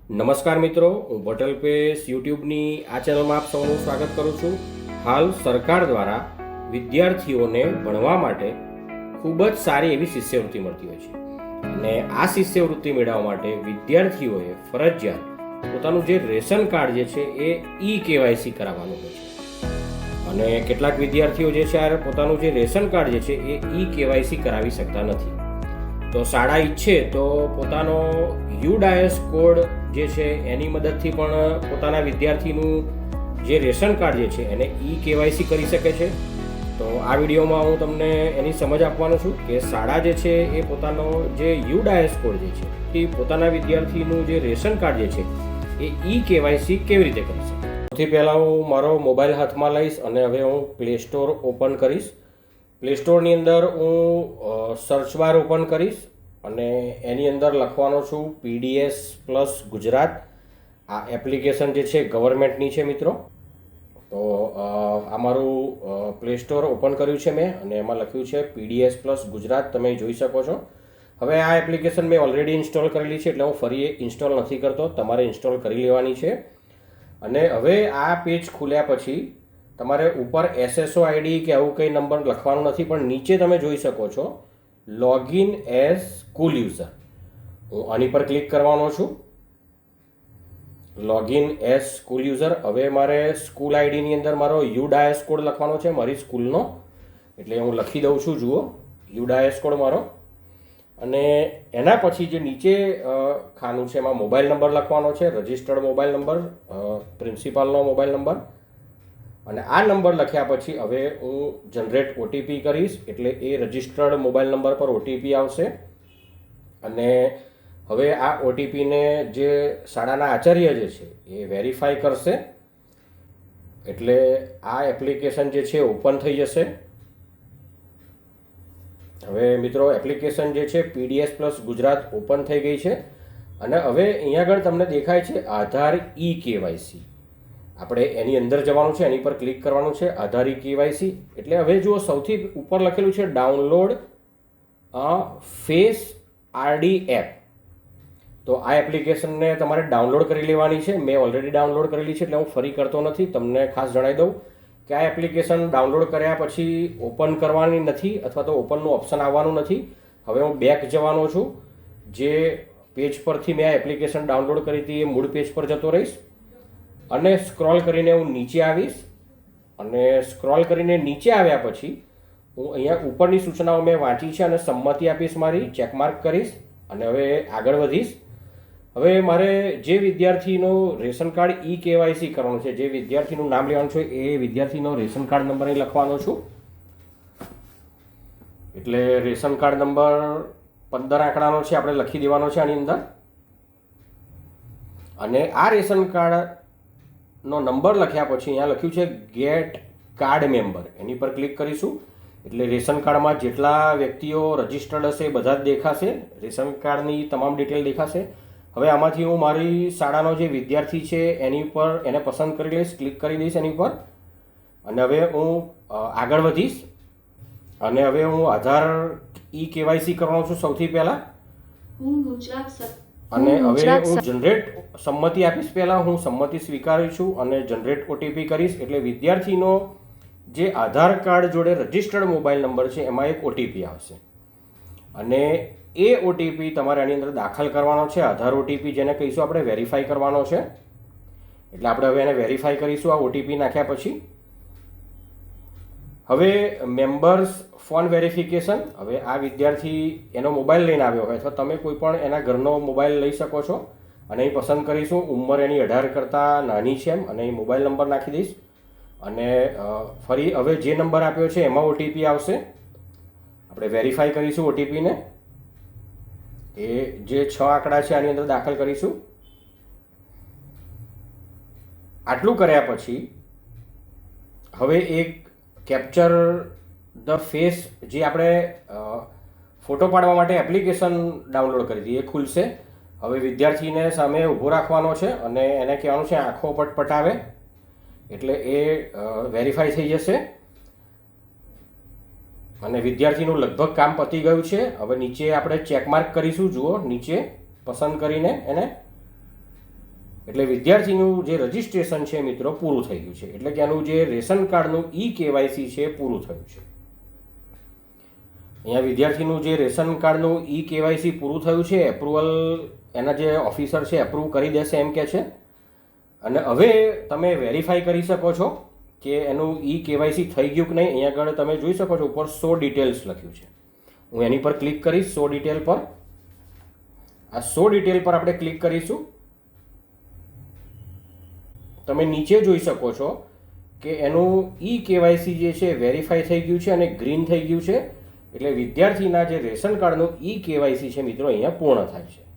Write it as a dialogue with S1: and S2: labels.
S1: નમસ્કાર મિત્રો, હું પટેલ પેસ યુટ્યુબની આ ચેનલમાં આપ સૌનું સ્વાગત કરું છું. હાલ સરકાર દ્વારા વિદ્યાર્થીઓને ભણવા માટે ખૂબ જ સારી એવી શિષ્યવૃત્તિ મળતી હોય છે અને આ શિષ્યવૃત્તિ મેળવવા માટે વિદ્યાર્થીઓએ ફરજિયાત પોતાનું જે રેશન કાર્ડ જે છે એ કેવાયસી કરાવવાનું હોય છે અને કેટલાક વિદ્યાર્થીઓ જે છે પોતાનું જે રેશન કાર્ડ જે છે એ કેવાયસી કરાવી શકતા નથી. તો શાળા ઈચ્છે તો પોતાનો યુડાયસ કોડ જે છે એની મદદથી પણ પોતાના વિદ્યાર્થીનું જે રેશન કાર્ડ જે છે એને કેવાયસી કરી શકે છે. તો આ વિડીયોમાં હું તમને એની સમજ આપવાનો છું કે શાળા જે છે એ પોતાનો જે યુડાયસ કોડ જે છે એ પોતાના વિદ્યાર્થીનું જે રેશન કાર્ડ જે છે એ કેવાયસી કેવી રીતે કરી શકે. સૌથી પહેલાં હું મારો મોબાઈલ હાથમાં લઈશ અને હવે હું પ્લે સ્ટોર ઓપન કરીશ. પ્લે સ્ટોરની અંદર હું સર્ચ બાર ઓપન કરીશ અને એની અંદર લખવાનો છું PDS પ્લસ ગુજરાત. આ એપ્લિકેશન જે છે ગવર્મેન્ટની છે મિત્રો. તો આ મારું પ્લે સ્ટોર ઓપન કર્યું છે મેં અને એમાં લખ્યું છે PDS પ્લસ ગુજરાત, તમે જોઈ શકો છો. હવે આ એપ્લિકેશન મેં ઓલરેડી ઇન્સ્ટોલ કરેલી છે એટલે હું ફરી ઇન્સ્ટોલ નથી કરતો, તમારે ઇન્સ્ટોલ કરી લેવાની છે. અને હવે આ પેજ ખુલ્યા પછી તમારે ઉપર SSO ID કે આવું કંઈ નંબર લખવાનું નથી, પણ નીચે તમે જોઈ શકો છો લોગિન એઝ સ્કૂલ યુઝર. હું આની પર ક્લિક કરવાનો છું, લોગિન એઝ સ્કૂલ યુઝર. હવે મારે સ્કૂલ આઈડીની અંદર મારો યુડાયસ કોડ લખવાનો છે મારી સ્કૂલનો, એટલે હું લખી દઉં છું. જુઓ, યુડાયસ કોડ મારો. અને એના પછી જે નીચે ખાનું છે એમાં મોબાઈલ નંબર લખવાનો છે, રજિસ્ટર્ડ મોબાઈલ નંબર, પ્રિન્સિપાલનો મોબાઈલ નંબર. અને આ નંબર લખ્યા પછી હવે હું જનરેટ OTP કરીશ, એટલે એ રજિસ્ટર્ડ મોબાઈલ નંબર પર OTP આવશે. અને હવે આ OTPને જે શાળાના આચાર્ય જે છે એ વેરીફાઈ કરશે, એટલે આ એપ્લિકેશન જે છે ઓપન થઈ જશે. હવે મિત્રો એપ્લિકેશન જે છે PDS પ્લસ ગુજરાત ઓપન થઈ ગઈ છે. અને હવે અહીંયા આગળ તમને દેખાય છે આધાર કેવાયસી. આપણે એની અંદર જવાનું છે, એની પર ક્લિક કરવાનું છે, આધાર કેવાયસી. એટલે હવે જુઓ સૌથી ઉપર લખેલું છે ડાઉનલોડ ફેસ RD એપ. તો આ એપ્લિકેશનને તમારે ડાઉનલોડ કરી લેવાની છે. મેં ઓલરેડી ડાઉનલોડ કરેલી છે એટલે હું ફરી કરતો નથી. તમને ખાસ જણાવી દઉં કે આ એપ્લિકેશન ડાઉનલોડ કર્યા પછી ઓપન કરવાની નથી અથવા તો ઓપનનું ઓપ્શન આવવાનું નથી. હવે હું બેક જવાનો છું. જે પેજ પરથી મેં આ એપ્લિકેશન ડાઉનલોડ કરી હતી એ મૂળ પેજ પર જતો રહીશ અને સ્ક્રોલ કરીને હું નીચે આવીશ. અને સ્ક્રોલ કરીને નીચે આવ્યા પછી હું અહીંયા ઉપરની સૂચનાઓ મેં વાંચી છે અને સંમતિ આપીશ, મારી ચેકમાર્ક કરીશ અને હવે આગળ વધીશ. હવે મારે જે વિદ્યાર્થીનું રેશન કાર્ડ કેવાયસી કરવાનું છે, જે વિદ્યાર્થીનું નામ લેવાનું છે એ વિદ્યાર્થીનો રેશન કાર્ડ નંબર અહીં લખવાનો છું. એટલે રેશન કાર્ડ નંબર 15 આંકડાનો છે, આપણે લખી દેવાનો છે આની અંદર. અને આ રેશન કાર્ડનો નંબર લખ્યા પછી અહીંયા લખ્યું છે ગેટ કાર્ડ મેમ્બર, એની પર ક્લિક કરીશું. એટલે રેશન કાર્ડમાં જેટલા વ્યક્તિઓ રજિસ્ટર્ડ હશે એ બધા જ દેખાશે, રેશન કાર્ડની તમામ ડિટેલ દેખાશે. હવે આમાંથી હું મારી શાળાનો જે વિદ્યાર્થી છે એની ઉપર એને પસંદ કરી લઈશ, ક્લિક કરી દઈશ એની ઉપર. અને હવે હું આગળ વધીશ અને હવે હું આધાર કેવાયસી કરવાનો છું સૌથી પહેલાં. અને હવે હું જનરેટ સંમતિ આપીશ. પહેલાં હું સંમતિ સ્વીકારી છું અને જનરેટ OTP કરીશ. એટલે વિદ્યાર્થીનો જે આધાર કાર્ડ જોડે રજિસ્ટર્ડ મોબાઈલ નંબર છે એમાં એક OTP આવશે અને એ OTP તમારે આની અંદર દાખલ કરવાનો છે. આધાર OTP જેને કહીશું આપણે વેરીફાઈ કરવાનો છે. એટલે આપણે હવે એને વેરીફાઈ કરીશું આ OTP નાખ્યા પછી. હવે મેમ્બર્સ ફોન વેરિફિકેશન. હવે આ વિદ્યાર્થી એનો મોબાઈલ લઈને આવ્યો હોય અથવા તમે કોઈ પણ એના ઘરનો મોબાઈલ લઈ શકો છો અને અહીં પસંદ કરીશું. ઉંમર એની 18 કરતાં નાની છે એમ અને અહીં મોબાઈલ નંબર નાખી દઈશ. અને ફરી હવે જે નંબર આપ્યો છે એમાં OTP આવશે. આપણે વેરીફાઈ કરીશું OTPને. એ જે 6 આંકડા છે આની અંદર દાખલ કરીશું. આટલું કર્યા પછી હવે એક કેપ્ચર ધ ફેસ, જે આપણે ફોટો પાડવા માટે એપ્લિકેશન ડાઉનલોડ કરી હતી એ ખુલશે. હવે વિદ્યાર્થીને સામે ઊભો રાખવાનો છે અને એને કહેવાનું છે આંખો પટપટાવે, એટલે એ વેરીફાઈ થઈ જશે. અને વિદ્યાર્થીનું લગભગ કામ પતી ગયું છે. હવે નીચે આપણે ચેકમાર્ક કરીશું. જુઓ નીચે પસંદ કરીને એને એટલે વિદ્યાર્થીનું જે રજિસ્ટ્રેશન છે મિત્રો પૂરું થઈ ગયું છે, એટલે કે આનું જે રેશન કાર્ડનું KYC છે પૂરું થયું છે. અહીંયા વિદ્યાર્થીનું જે રેશન કાર્ડનું KYC પૂરું થયું છે, એપ્રુવલ એના જે ઓફિસર છે એપ્રૂવ કરી દેશે એમ કે છે. અને હવે તમે વેરીફાઈ કરી શકો છો કે એનું KYC થઈ ગયું કે નહીં. અહીંયા આગળ તમે જોઈ શકો છો ઉપર 100 ડિટેલ્સ લખ્યું છે. હું એની પર ક્લિક કરીશ 100 ડિટેલ પર. આ 100 ડિટેલ પર આપણે ક્લિક કરીશું. તમે નીચે જોઈ શકો છો કે એનું KYC જે છે વેરીફાઈ થઈ ગયું છે અને ગ્રીન થઈ ગયું છે. એટલે વિદ્યાર્થીના જે રેશન કાર્ડનું KYC છે મિત્રો અહીંયા પૂર્ણ થાય છે.